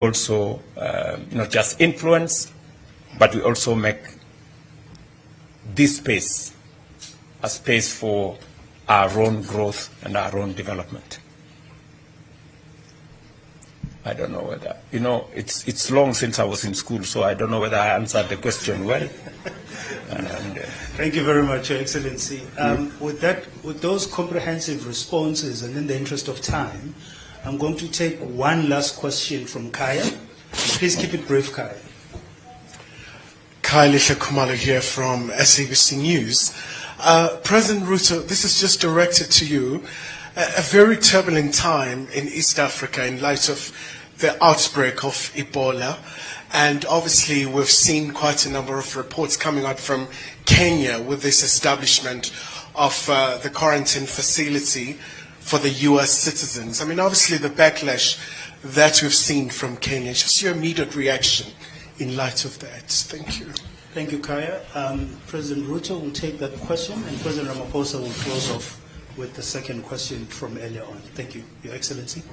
also not just influence, but we also make this space a space for our own growth and our own development. I don't know whether, it's long since I was in school, so I don't know whether I answered the question well. Thank you very much, Your Excellency. With those comprehensive responses, and in the interest of time, I'm going to take one last question from Kaya. Please keep it brief, Kaya. Kaya Kumalo here from SABC News. President Ruto, this is just directed to you. A very turbulent time in East Africa in light of the outbreak of Ebola. And obviously, we've seen quite a number of reports coming out from Kenya with this establishment of the quarantine facility for the U.S. citizens. I mean, obviously, the backlash that we've seen from Kenya, just your immediate reaction in light of that. Thank you. Thank you, Kaya. President Ruto will take that question, and President Ramaphosa will close off with the second question from earlier on. Thank you, Your Excellency.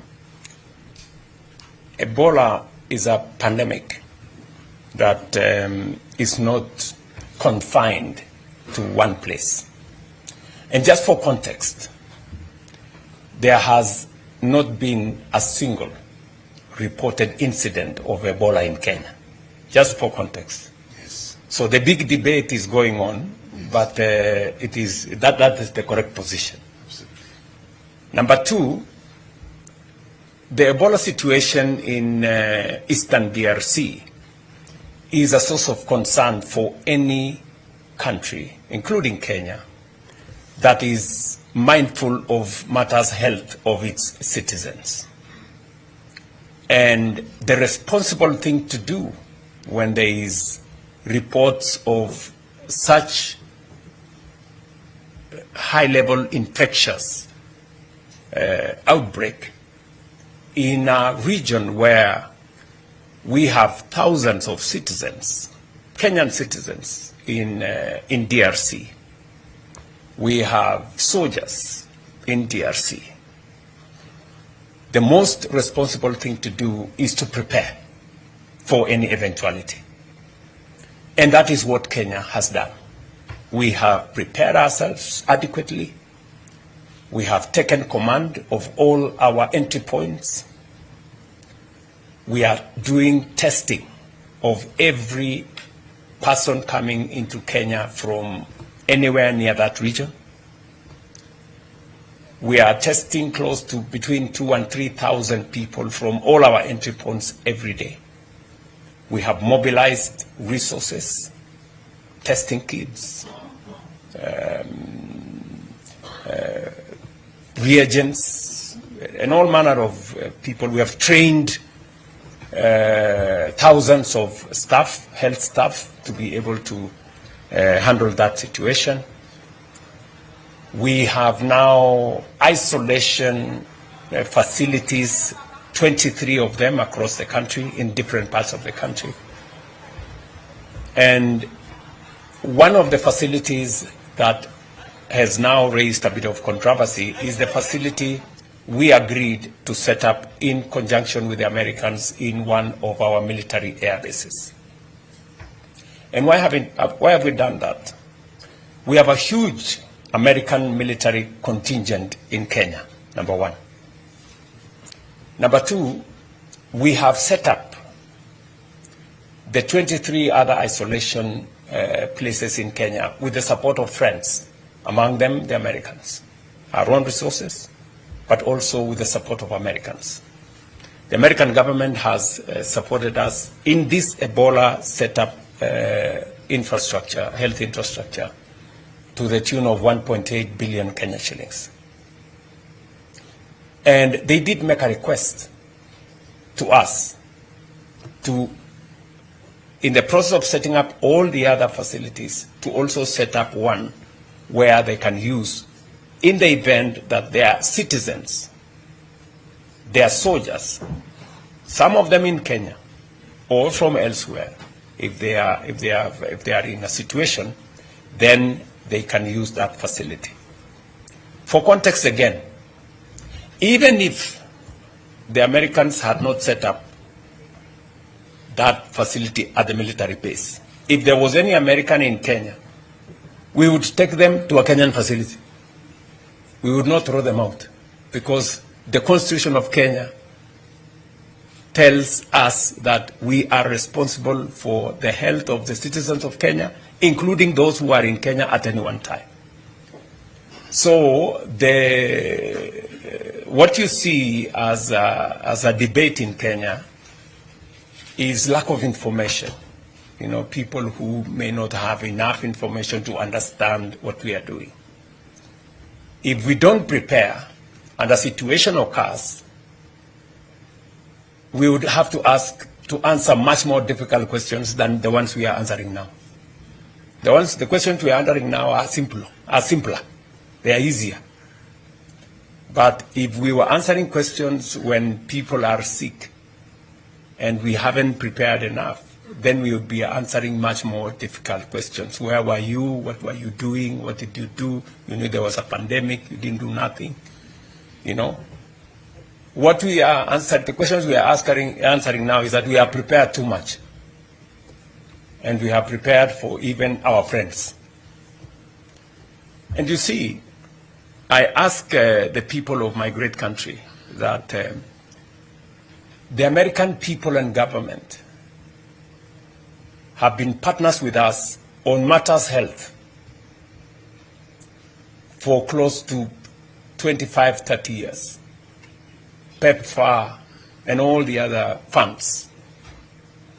Ebola is a pandemic that is not confined to one place. And just for context, there has not been a single reported incident of Ebola in Kenya. Just for context. Yes. So the big debate is going on, but that is the correct position. Absolutely. Number two, the Ebola situation in Eastern DRC is a source of concern for any country, including Kenya, that is mindful of matters health of its citizens. And the responsible thing to do when there is reports of such high-level infectious outbreak in a region where we have thousands of citizens, Kenyan citizens in DRC. We have soldiers in DRC. The most responsible thing to do is to prepare for any eventuality. And that is what Kenya has done. We have prepared ourselves adequately. We have taken command of all our entry points. We are doing testing of every person coming into Kenya from anywhere near that region. We are testing close to between 2,000 and 3,000 people from all our entry points every day. We have mobilized resources, testing kits, reagents, and all manner of people. We have trained thousands of staff, health staff, to be able to handle that situation. We have now isolation facilities, 23 of them across the country, in different parts of the country. And one of the facilities that has now raised a bit of controversy is the facility we agreed to set up in conjunction with the Americans in one of our military air bases. And why have we done that? We have a huge American military contingent in Kenya, number one. Number two, we have set up the 23 other isolation places in Kenya with the support of friends, among them the Americans, our own resources, but also with the support of Americans. The American government has supported us in this Ebola setup infrastructure, health infrastructure, to the tune of 1.8 billion Kenya shillings. And they did make a request to us to, in the process of setting up all the other facilities, to also set up one where they can use in the event that their citizens, their soldiers, some of them in Kenya or from elsewhere, if they are in a situation, then they can use that facility. For context again, even if the Americans had not set up that facility at the military base. If there was any American in Kenya, we would take them to a Kenyan facility. We would not throw them out, because the Constitution of Kenya tells us that we are responsible for the health of the citizens of Kenya, including those who are in Kenya at any one time. So what you see as a debate in Kenya is lack of information. You know, people who may not have enough information to understand what we are doing. If we don't prepare and a situation occurs, we would have to answer much more difficult questions than the ones we are answering now. The questions we are answering now are simpler. They are easier. But if we were answering questions when people are sick and we haven't prepared enough, then we would be answering much more difficult questions. Where were you? What were you doing? What did you do? You knew there was a pandemic. You didn't do nothing. You know? What we are answering, the questions we are answering now is that we are prepared too much. And we have prepared for even our friends. And you see, I ask the people of my great country that the American people and government have been partners with us on matters health for close to 25, 30 years. PEPFAR and all the other funds.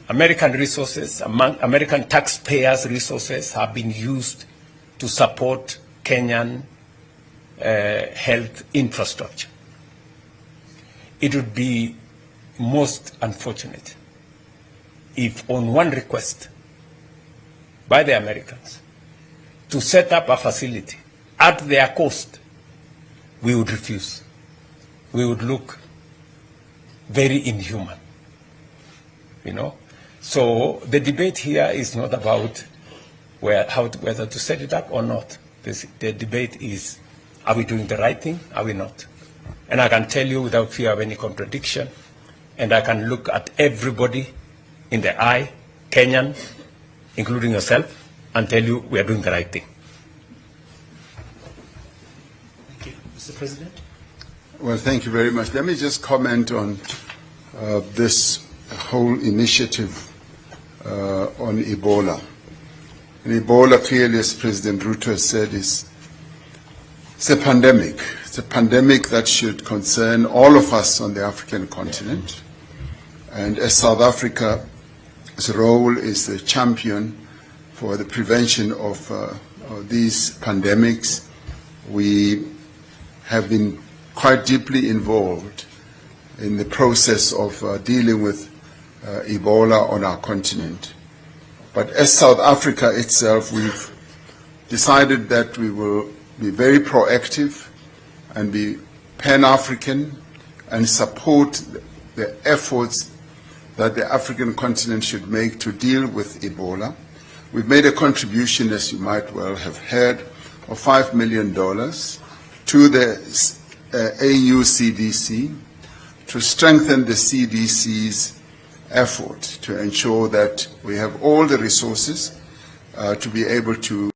American resources, American taxpayers' resources have been used to support Kenyan health infrastructure. It would be most unfortunate if on one request by the Americans to set up a facility at their cost, we would refuse. We would look very inhuman, you know. So the debate here is not about whether to set it up or not. The debate is, are we doing the right thing? Are we not? And I can tell you without fear of any contradiction, and I can look at everybody in the eye, Kenyan, including yourself, and tell you we are doing the right thing. Thank you. Mr. President? Well, thank you very much. Let me just comment on this whole initiative on Ebola. And Ebola, clearly, as President Ruto has said, it's a pandemic. It's a pandemic that should concern all of us on the African continent. And as South Africa's role is the champion for the prevention of these pandemics, we have been quite deeply involved in the process of dealing with Ebola on our continent. But as South Africa itself, we've decided that we will be very proactive and be Pan-African and support the efforts that the African continent should make to deal with Ebola. We've made a contribution, as you might well have heard, of $5 million to the AU CDC to strengthen the CDC's effort to ensure that we have all the resources to be able to